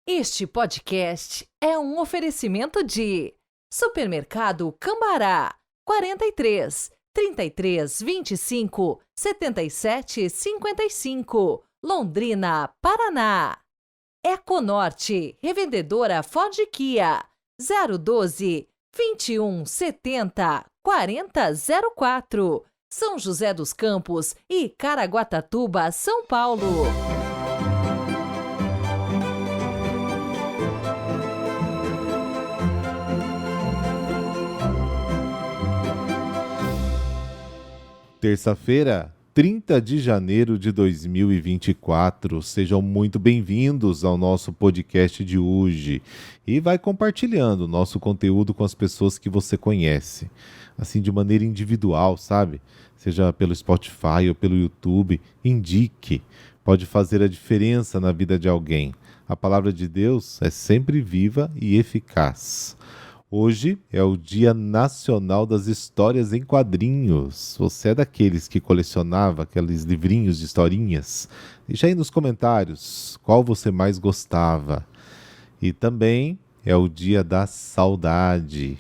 Este podcast é um oferecimento de Supermercado Cambará 43 33 25 77 55, Londrina, Paraná. Econorte, revendedora Ford Kia 012 21 70 4004, São José dos Campos e Caraguatatuba, São Paulo. Terça-feira, 30 de janeiro de 2024. Sejam muito bem-vindos ao nosso podcast de hoje. E vai compartilhando o nosso conteúdo com as pessoas que você conhece. Assim, de maneira individual, sabe? Seja pelo Spotify ou pelo YouTube, indique. Pode fazer a diferença na vida de alguém. A palavra de Deus é sempre viva e eficaz. Hoje é o Dia Nacional das Histórias em Quadrinhos. Você é daqueles que colecionava aqueles livrinhos de historinhas? Deixa aí nos comentários qual você mais gostava. E também é o Dia da Saudade.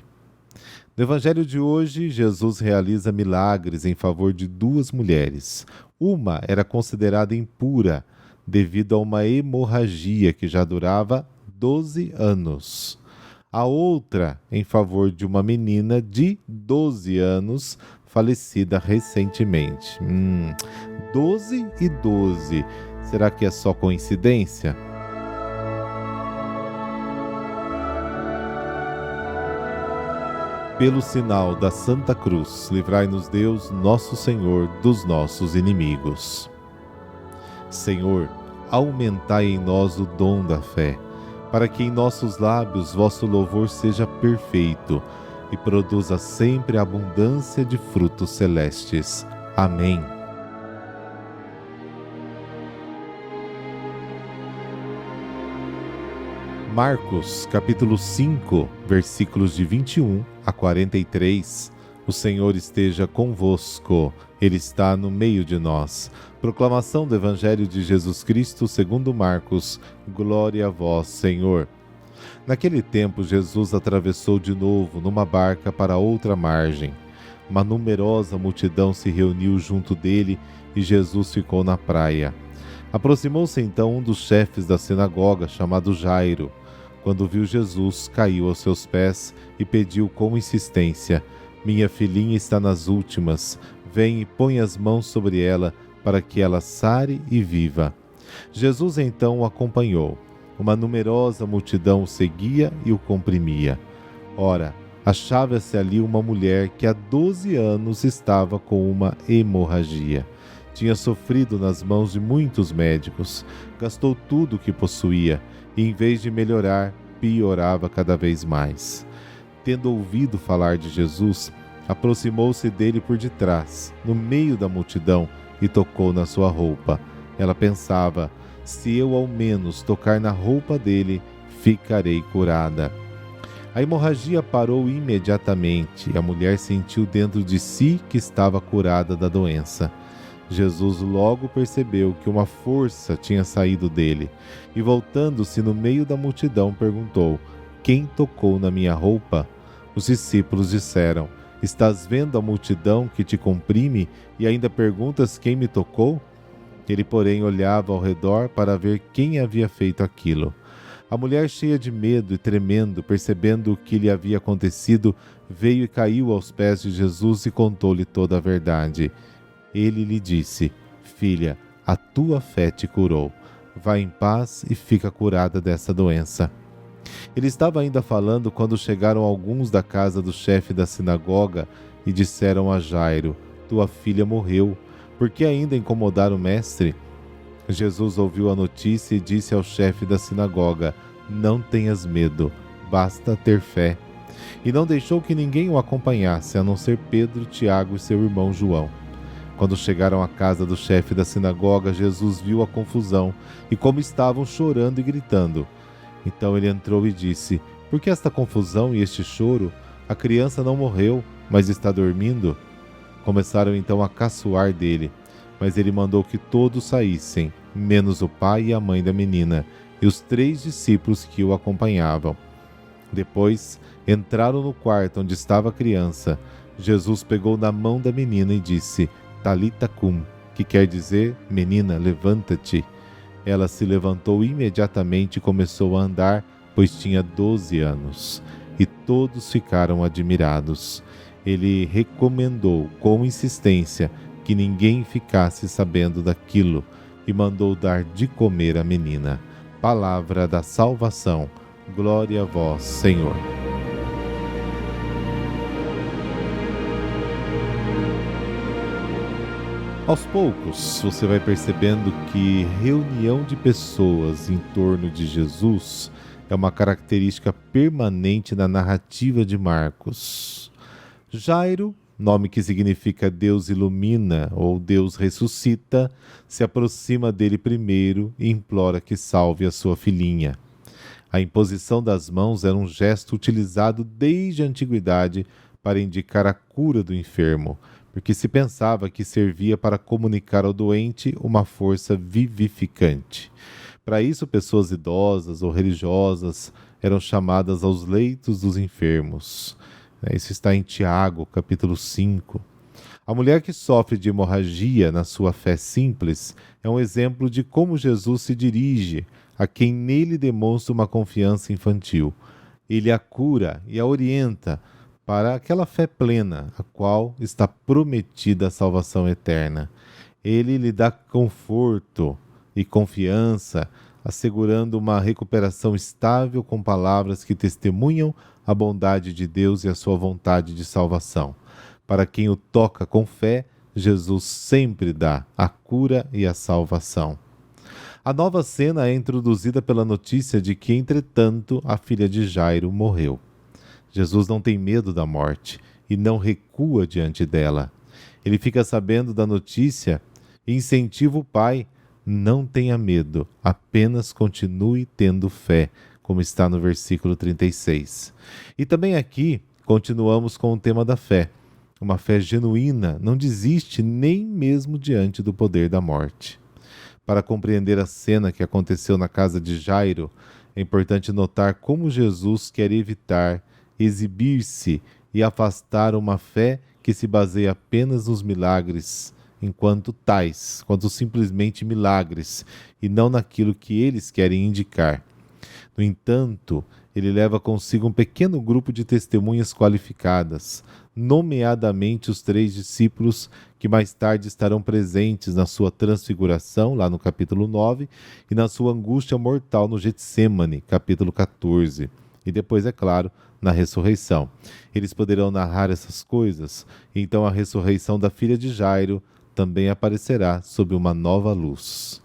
No Evangelho de hoje, Jesus realiza milagres em favor de duas mulheres. Uma era considerada impura devido a uma hemorragia que já durava 12 anos. A outra em favor de uma menina de 12 anos, falecida recentemente. 12 e 12. Será que é só coincidência? Pelo sinal da Santa Cruz, livrai-nos Deus, nosso Senhor, dos nossos inimigos. Senhor, aumentai em nós o dom da fé, para que em nossos lábios vosso louvor seja perfeito e produza sempre abundância de frutos celestes. Amém. Marcos, capítulo 5, versículos de 21 a 43. O Senhor esteja convosco, Ele está no meio de nós. Proclamação do Evangelho de Jesus Cristo segundo Marcos. Glória a vós, Senhor. Naquele tempo, Jesus atravessou de novo numa barca para outra margem. Uma numerosa multidão se reuniu junto dele e Jesus ficou na praia. Aproximou-se então um dos chefes da sinagoga, chamado Jairo. Quando viu Jesus, caiu aos seus pés e pediu com insistência: minha filhinha está nas últimas, vem e põe as mãos sobre ela, para que ela sare e viva. Jesus então o acompanhou. Uma numerosa multidão o seguia e o comprimia. Ora, achava-se ali uma mulher que há 12 anos estava com uma hemorragia. Tinha sofrido nas mãos de muitos médicos, gastou tudo o que possuía e, em vez de melhorar, piorava cada vez mais. Tendo ouvido falar de Jesus, aproximou-se dele por detrás, no meio da multidão, e tocou na sua roupa. Ela pensava: se eu ao menos tocar na roupa dele, ficarei curada. A hemorragia parou imediatamente e a mulher sentiu dentro de si que estava curada da doença. Jesus logo percebeu que uma força tinha saído dele e, voltando-se no meio da multidão, perguntou: quem tocou na minha roupa? Os discípulos disseram: estás vendo a multidão que te comprime e ainda perguntas quem me tocou? Ele, porém, olhava ao redor para ver quem havia feito aquilo. A mulher, cheia de medo e tremendo, percebendo o que lhe havia acontecido, veio e caiu aos pés de Jesus e contou-lhe toda a verdade. Ele lhe disse: filha, a tua fé te curou. Vá em paz e fica curada dessa doença. Ele estava ainda falando quando chegaram alguns da casa do chefe da sinagoga e disseram a Jairo: tua filha morreu. Por que ainda incomodar o mestre? Jesus ouviu a notícia e disse ao chefe da sinagoga: não tenhas medo, basta ter fé. E não deixou que ninguém o acompanhasse, a não ser Pedro, Tiago e seu irmão João. Quando chegaram à casa do chefe da sinagoga, Jesus viu a confusão e como estavam chorando e gritando. Então ele entrou e disse: por que esta confusão e este choro? A criança não morreu, mas está dormindo. Começaram então a caçoar dele, mas ele mandou que todos saíssem, menos o pai e a mãe da menina, e os 3 discípulos que o acompanhavam. Depois, entraram no quarto onde estava a criança. Jesus pegou na mão da menina e disse: Talita cum, que quer dizer: menina, levanta-te. Ela se levantou imediatamente e começou a andar, pois tinha 12 anos. E todos ficaram admirados. Ele recomendou com insistência que ninguém ficasse sabendo daquilo e mandou dar de comer à menina. Palavra da salvação. Glória a vós, Senhor. Aos poucos, você vai percebendo que reunião de pessoas em torno de Jesus é uma característica permanente na narrativa de Marcos. Jairo, nome que significa Deus ilumina ou Deus ressuscita, se aproxima dele primeiro e implora que salve a sua filhinha. A imposição das mãos era um gesto utilizado desde a antiguidade para indicar a cura do enfermo, porque se pensava que servia para comunicar ao doente uma força vivificante. Para isso, pessoas idosas ou religiosas eram chamadas aos leitos dos enfermos. Isso está em Tiago, capítulo 5. A mulher que sofre de hemorragia na sua fé simples é um exemplo de como Jesus se dirige a quem nele demonstra uma confiança infantil. Ele a cura e a orienta para aquela fé plena, a qual está prometida a salvação eterna. Ele lhe dá conforto e confiança, assegurando uma recuperação estável com palavras que testemunham a bondade de Deus e a sua vontade de salvação. Para quem o toca com fé, Jesus sempre dá a cura e a salvação. A nova cena é introduzida pela notícia de que, entretanto, a filha de Jairo morreu. Jesus não tem medo da morte e não recua diante dela. Ele fica sabendo da notícia e incentiva o pai: não tenha medo, apenas continue tendo fé, como está no versículo 36. E também aqui continuamos com o tema da fé. Uma fé genuína não desiste nem mesmo diante do poder da morte. Para compreender a cena que aconteceu na casa de Jairo, é importante notar como Jesus quer evitar exibir-se e afastar uma fé que se baseia apenas nos milagres, enquanto simplesmente milagres, e não naquilo que eles querem indicar. No entanto, ele leva consigo um pequeno grupo de testemunhas qualificadas, nomeadamente os 3 discípulos que mais tarde estarão presentes na sua transfiguração, lá no capítulo 9, e na sua angústia mortal no Getsêmani, capítulo 14. E depois, é claro, na ressurreição. Eles poderão narrar essas coisas, e então a ressurreição da filha de Jairo também aparecerá sob uma nova luz.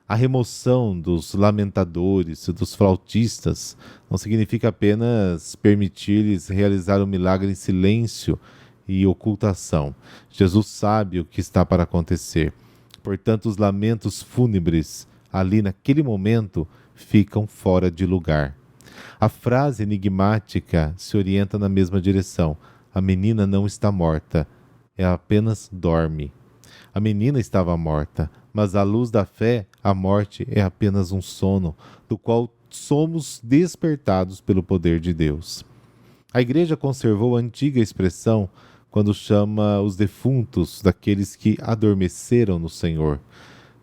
A remoção dos lamentadores e dos flautistas não significa apenas permitir-lhes realizar o milagre em silêncio e ocultação. Jesus sabe o que está para acontecer. Portanto, os lamentos fúnebres, ali naquele momento, ficam fora de lugar. A frase enigmática se orienta na mesma direção. A menina não está morta, ela apenas dorme. A menina estava morta, mas à luz da fé, a morte é apenas um sono, do qual somos despertados pelo poder de Deus. A Igreja conservou a antiga expressão quando chama os defuntos daqueles que adormeceram no Senhor.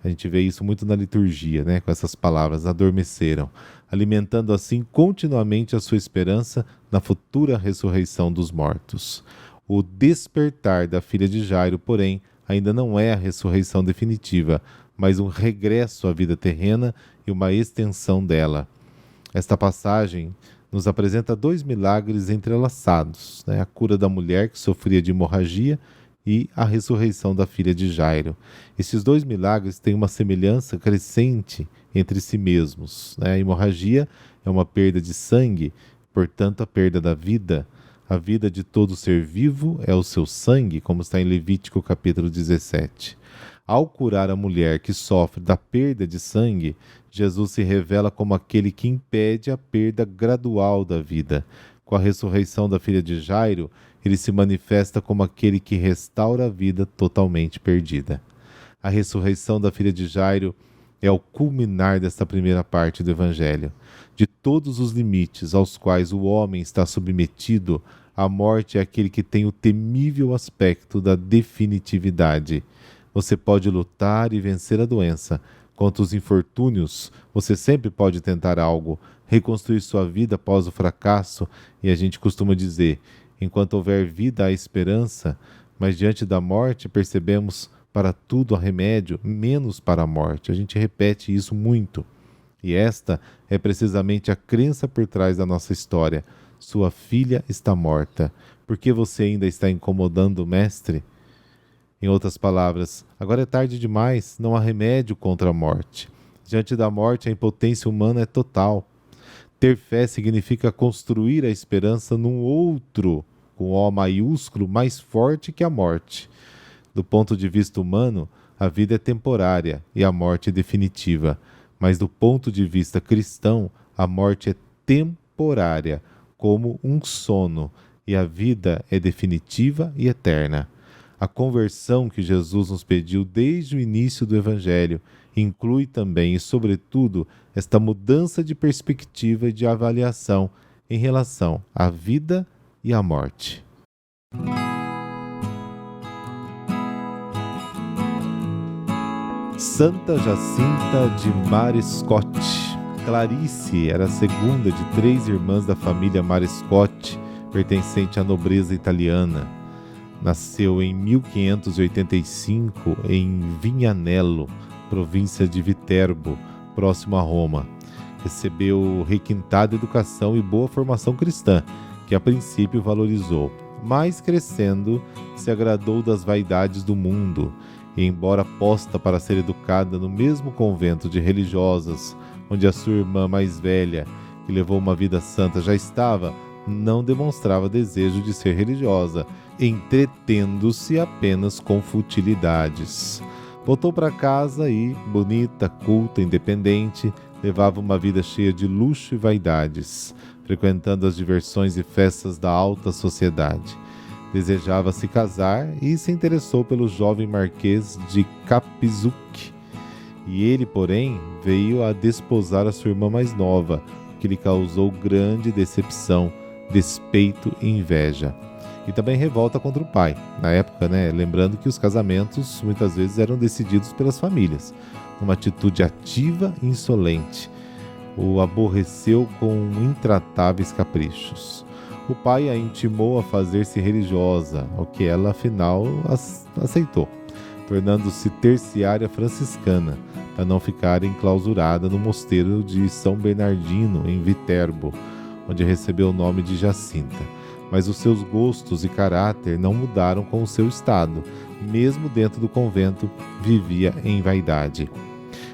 A gente vê isso muito na liturgia, com essas palavras, adormeceram, alimentando assim continuamente a sua esperança na futura ressurreição dos mortos. O despertar da filha de Jairo, porém, ainda não é a ressurreição definitiva, mas um regresso à vida terrena e uma extensão dela. Esta passagem nos apresenta 2 milagres entrelaçados, a cura da mulher que sofria de hemorragia e a ressurreição da filha de Jairo. Esses 2 milagres têm uma semelhança crescente entre si mesmos. A hemorragia é uma perda de sangue, portanto a perda da vida. A vida de todo ser vivo é o seu sangue, como está em Levítico capítulo 17. Ao curar a mulher que sofre da perda de sangue, Jesus se revela como aquele que impede a perda gradual da vida. Com a ressurreição da filha de Jairo, ele se manifesta como aquele que restaura a vida totalmente perdida. A ressurreição da filha de Jairo é o culminar desta primeira parte do Evangelho. De todos os limites aos quais o homem está submetido, a morte é aquele que tem o temível aspecto da definitividade. Você pode lutar e vencer a doença. Contra os infortúnios, você sempre pode tentar algo, reconstruir sua vida após o fracasso, e a gente costuma dizer, enquanto houver vida há esperança, mas diante da morte percebemos para tudo há remédio, menos para a morte. A gente repete isso muito. E esta é precisamente a crença por trás da nossa história. Sua filha está morta. Por que você ainda está incomodando o mestre? Em outras palavras, agora é tarde demais, não há remédio contra a morte. Diante da morte, a impotência humana é total. Ter fé significa construir a esperança num outro, com O maiúsculo, mais forte que a morte. Do ponto de vista humano, a vida é temporária e a morte é definitiva. Mas do ponto de vista cristão, a morte é temporária, como um sono, e a vida é definitiva e eterna. A conversão que Jesus nos pediu desde o início do Evangelho inclui também e, sobretudo, esta mudança de perspectiva e de avaliação em relação à vida e à morte. Santa Jacinta de Marescote. Clarice era a segunda de 3 irmãs da família Marescote, pertencente à nobreza italiana. Nasceu em 1585 em Vignanello, província de Viterbo, próximo a Roma. Recebeu requintada educação e boa formação cristã, que a princípio valorizou, mas crescendo se agradou das vaidades do mundo e, embora posta para ser educada no mesmo convento de religiosas, onde a sua irmã mais velha, que levou uma vida santa, já estava, não demonstrava desejo de ser religiosa, entretendo-se apenas com futilidades. Voltou para casa e, bonita, culta, independente, levava uma vida cheia de luxo e vaidades, frequentando as diversões e festas da alta sociedade. Desejava se casar e se interessou pelo jovem marquês de Capizucchi. E ele, porém, veio a desposar a sua irmã mais nova, o que lhe causou grande decepção, despeito e inveja. E também revolta contra o pai. Na época, lembrando que os casamentos muitas vezes eram decididos pelas famílias. Uma atitude ativa e insolente. O aborreceu com intratáveis caprichos. O pai a intimou a fazer-se religiosa, o que ela, afinal, aceitou, tornando-se terciária franciscana, para não ficar enclausurada no mosteiro de São Bernardino, em Viterbo, onde recebeu o nome de Jacinta. Mas os seus gostos e caráter não mudaram com o seu estado. Mesmo dentro do convento, vivia em vaidade.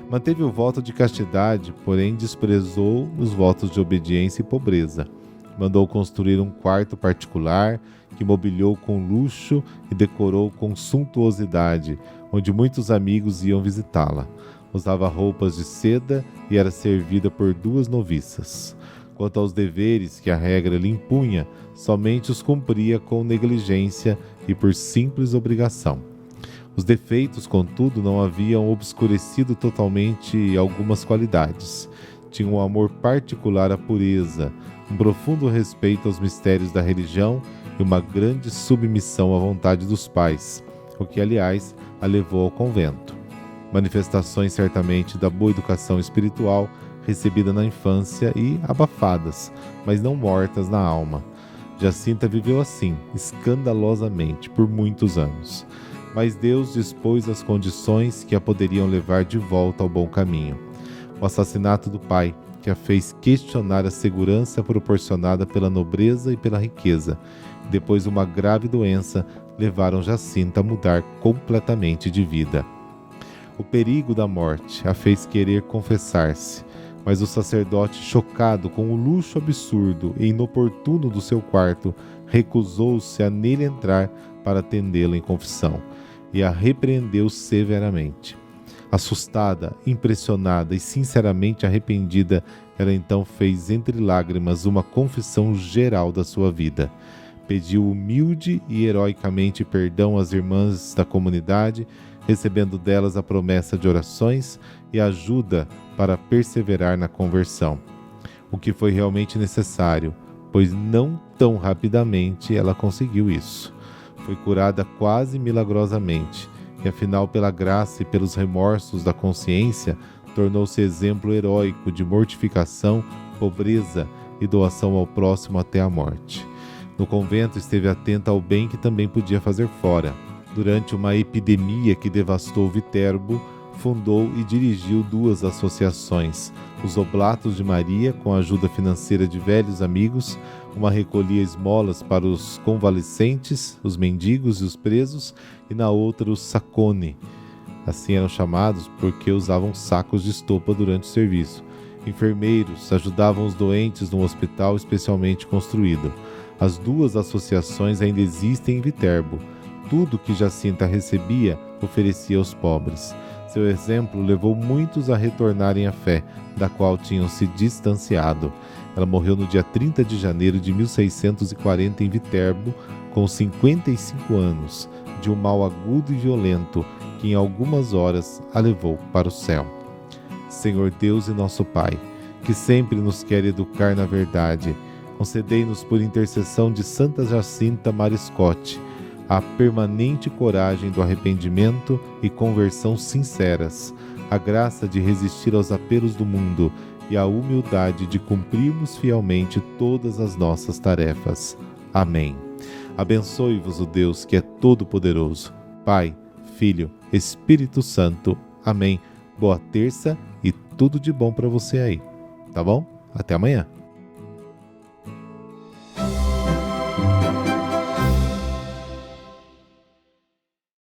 Manteve o voto de castidade, porém desprezou os votos de obediência e pobreza. Mandou construir um quarto particular, que mobiliou com luxo e decorou com suntuosidade, onde muitos amigos iam visitá-la. Usava roupas de seda e era servida por 2 noviças. Quanto aos deveres que a regra lhe impunha, somente os cumpria com negligência e por simples obrigação. Os defeitos, contudo, não haviam obscurecido totalmente algumas qualidades. Tinha um amor particular à pureza, um profundo respeito aos mistérios da religião e uma grande submissão à vontade dos pais, o que, aliás, a levou ao convento. Manifestações certamente da boa educação espiritual recebida na infância e abafadas, mas não mortas na alma. Jacinta viveu assim, escandalosamente, por muitos anos. Mas Deus dispôs as condições que a poderiam levar de volta ao bom caminho. O assassinato do pai, que a fez questionar a segurança proporcionada pela nobreza e pela riqueza, e depois uma grave doença, levaram Jacinta a mudar completamente de vida. O perigo da morte a fez querer confessar-se, mas o sacerdote, chocado com o luxo absurdo e inoportuno do seu quarto, recusou-se a nele entrar para atendê-la em confissão, e a repreendeu severamente. Assustada, impressionada e sinceramente arrependida, ela então fez entre lágrimas uma confissão geral da sua vida. Pediu humilde e heroicamente perdão às irmãs da comunidade, recebendo delas a promessa de orações e ajuda para perseverar na conversão, o que foi realmente necessário, pois não tão rapidamente ela conseguiu isso. Foi curada quase milagrosamente, e afinal, pela graça e pelos remorsos da consciência, tornou-se exemplo heróico de mortificação, pobreza e doação ao próximo até a morte. No convento esteve atenta ao bem que também podia fazer fora. Durante uma epidemia que devastou Viterbo, fundou e dirigiu 2 associações, os Oblatos de Maria, com a ajuda financeira de velhos amigos, uma recolhia esmolas para os convalescentes, os mendigos e os presos, e na outra os Sacone. Assim eram chamados porque usavam sacos de estopa durante o serviço. Enfermeiros ajudavam os doentes num hospital especialmente construído. As 2 associações ainda existem em Viterbo. Tudo que Jacinta recebia, oferecia aos pobres. Seu exemplo levou muitos a retornarem à fé, da qual tinham se distanciado. Ela morreu no dia 30 de janeiro de 1640 em Viterbo, com 55 anos, de um mal agudo e violento, que em algumas horas a levou para o céu. Senhor Deus e nosso Pai, que sempre nos quer educar na verdade, concedei-nos por intercessão de Santa Jacinta Mariscote, a permanente coragem do arrependimento e conversão sinceras, a graça de resistir aos apelos do mundo e a humildade de cumprirmos fielmente todas as nossas tarefas. Amém. Abençoe-vos o Deus que é todo-poderoso, Pai, Filho, Espírito Santo. Amém. Boa terça e tudo de bom para você aí, tá bom? Até amanhã.